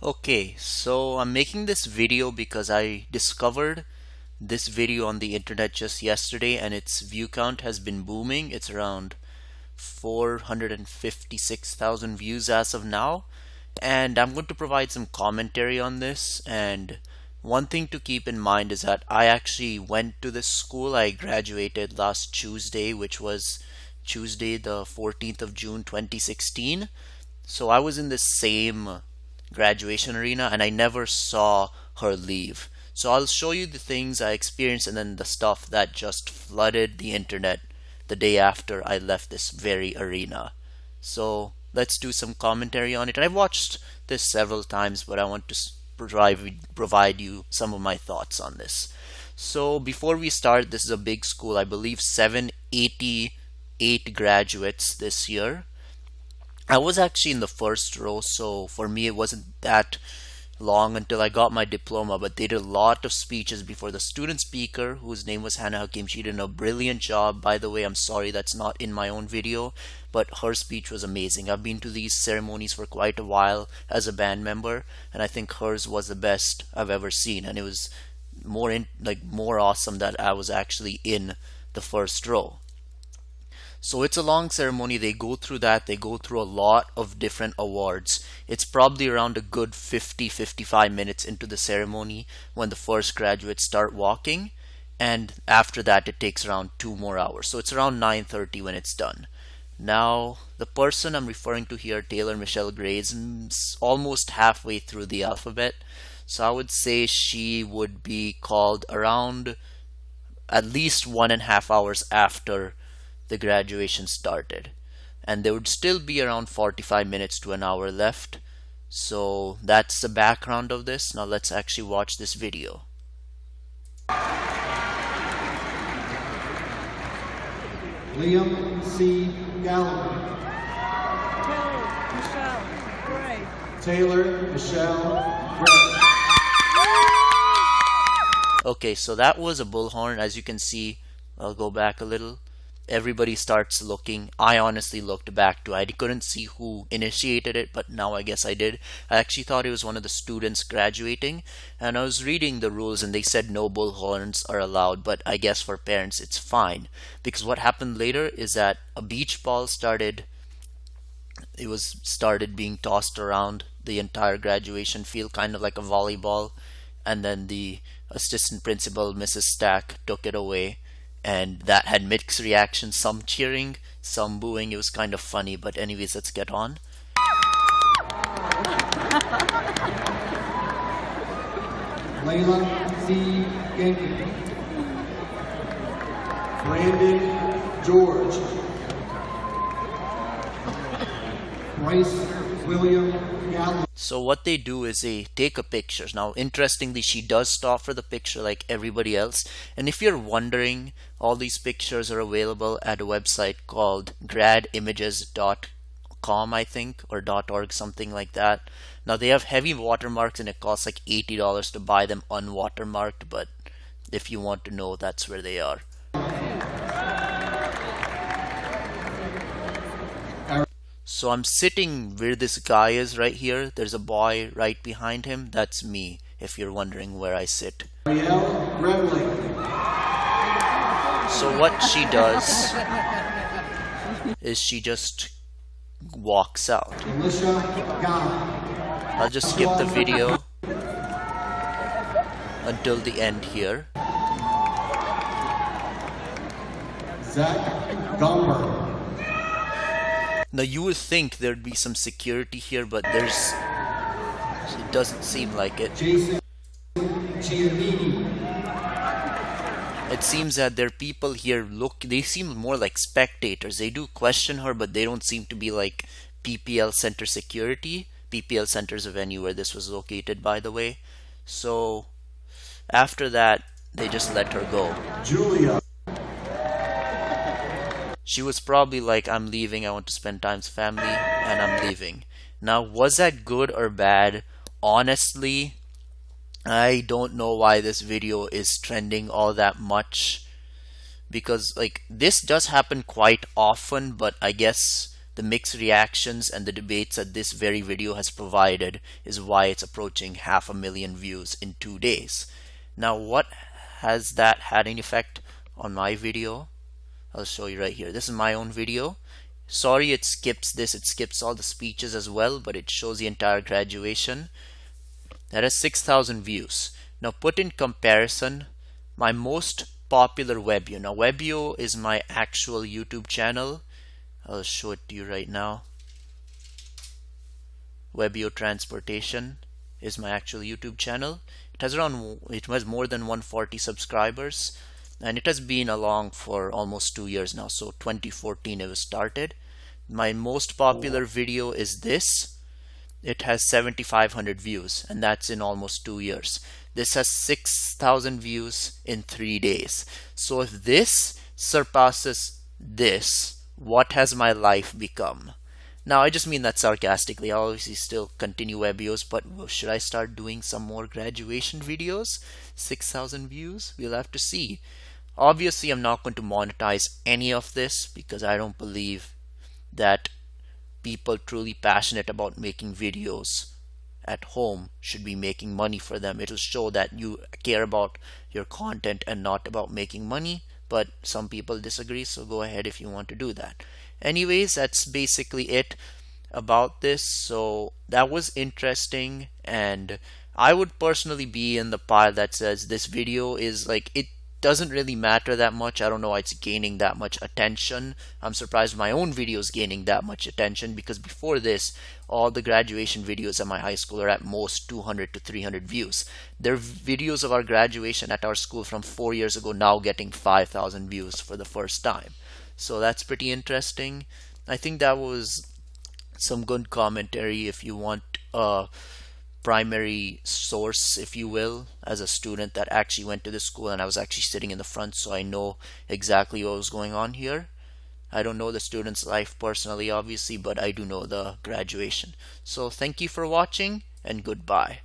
Okay, so I'm making this video because I discovered this video on the internet just yesterday and its view count has been booming. It's around 456,000 views as of now. And I'm going to provide some commentary on this. And one thing to keep in mind is that I actually went to this school. I graduated last Tuesday, which was Tuesday, the 14th of June, 2016. So I was in the same graduation arena and I never saw her leave. So I'll show you the things I experienced and then the stuff that just flooded the internet the day after I left this very arena. So let's do some commentary on it. And I've watched this several times, but I want to provide you some of my thoughts on this. So before we start, this is a big school. I believe 788 graduates this year. I was actually in the first row, so for me it wasn't that long until I got my diploma, but they did a lot of speeches before the student speaker, whose name was Hannah Hakim. She did a brilliant job. By the way, I'm sorry that's not in my own video, but her speech was amazing. I've been to these ceremonies for quite a while as a band member, and I think hers was the best I've ever seen, and it was more awesome that I was actually in the first row. So it's a long ceremony. They go through that. They go through a lot of different awards. It's probably around a good 50-55 minutes into the ceremony when the first graduates start walking. And after that, it takes around 2 more hours. So it's around 9:30 when it's done. Now, the person I'm referring to here, Taylor Michelle Gray, is almost halfway through the alphabet. So I would say she would be called around at least 1.5 hours after the graduation started, and there would still be around 45 minutes to an hour left. So that's the background of this. Now let's actually watch this video. Liam C. Gallagher. Taylor Michelle Gray. Okay, so that was a bullhorn. As you can see, I'll go back a little. Everybody starts looking. I honestly looked back too. I couldn't see who initiated it, but now I guess I did. I actually thought it was one of the students graduating, and I was reading the rules and they said no bullhorns are allowed, but I guess for parents it's fine, because what happened later is that a beach ball started being tossed around the entire graduation field, kind of like a volleyball, and then the assistant principal, Mrs. Stack, took it away. And that had mixed reactions, some cheering, some booing. It was kind of funny, but anyways, let's get on. Layla C. Genkin. Brandon George. Bryce William Gallo. So what they do is they take a picture. Now, interestingly, she does stop for the picture like everybody else. And if you're wondering, all these pictures are available at a website called gradimages.com, I think, or .org, something like that. Now, they have heavy watermarks and it costs like $80 to buy them unwatermarked, but if you want to know, that's where they are. So I'm sitting where this guy is right here. There's a boy right behind him. That's me, if you're wondering where I sit. So what she does is she just walks out. I'll just skip the video until the end here. Zach Gumber. Now you would think there'd be some security here, but it doesn't seem like it. Jason Giannini. It seems that there are people here, they seem more like spectators. They do question her, but they don't seem to be like PPL Center security. PPL Center is a venue where this was located, by the way. So after that, they just let her go. Julia. She was probably like, I'm leaving, I want to spend time with family, and I'm leaving. Now, was that good or bad? Honestly, I don't know why this video is trending all that much, because like this does happen quite often, but I guess the mixed reactions and the debates that this very video has provided is why it's approaching 500,000 views in 2 days. Now, what has that had an effect on my video? I'll show you right here. This is my own video. Sorry, it skips this. It skips all the speeches as well, but it shows the entire graduation. That has 6,000 views. Now put in comparison my most popular Webview. Now Webview is my actual YouTube channel. I'll show it to you right now. Webview Transportation is my actual YouTube channel. It has more than 140 subscribers, and it has been along for almost 2 years now. So 2014 it was started. My most popular video is this. It has 7,500 views, and that's in almost 2 years. This has 6,000 views in 3 days. So if this surpasses this, what has my life become? Now, I just mean that sarcastically. I'll obviously still continue web videos, but should I start doing some more graduation videos? 6,000 views? We'll have to see. Obviously, I'm not going to monetize any of this because I don't believe that people truly passionate about making videos at home should be making money for them. It'll show that you care about your content and not about making money, but some people disagree, so go ahead if you want to do that. Anyways, that's basically it about this. So that was interesting, and I would personally be in the pile that says this video is like, it doesn't really matter that much. I don't know why it's gaining that much attention. I'm surprised my own video is gaining that much attention, because before this, all the graduation videos at my high school are at most 200 to 300 views. There are videos of our graduation at our school from 4 years ago now getting 5,000 views for the first time. So that's pretty interesting. I think that was some good commentary if you want primary source, if you will, as a student that actually went to the school, and I was actually sitting in the front, so I know exactly what was going on here. I don't know the student's life personally, obviously, but I do know the graduation. So thank you for watching, and goodbye.